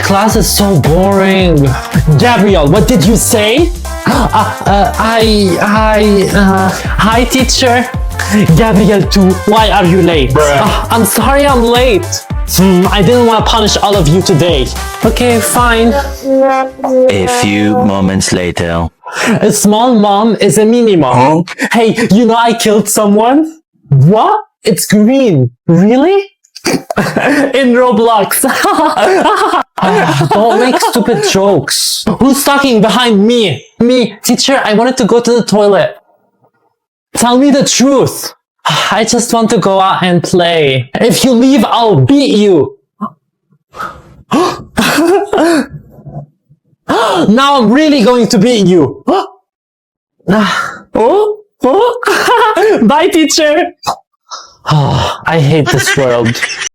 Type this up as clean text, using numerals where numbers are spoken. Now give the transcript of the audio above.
class is so boring. Gabriel, what did you say? Hi teacher. Gabriel too, why are you late? I'm sorry I'm late. I didn't want to punish all of you today. Okay, fine. A few moments later. A small mom is a mini mom. Hey, you know I killed someone? What? It's green. Really? In Roblox. Don't make stupid jokes. Who's talking behind me? Me. Teacher, I wanted to go to the toilet. Tell me the truth. I just want to go out and play. If you leave, I'll beat you. Now I'm really going to beat you. Bye, teacher. I hate this world.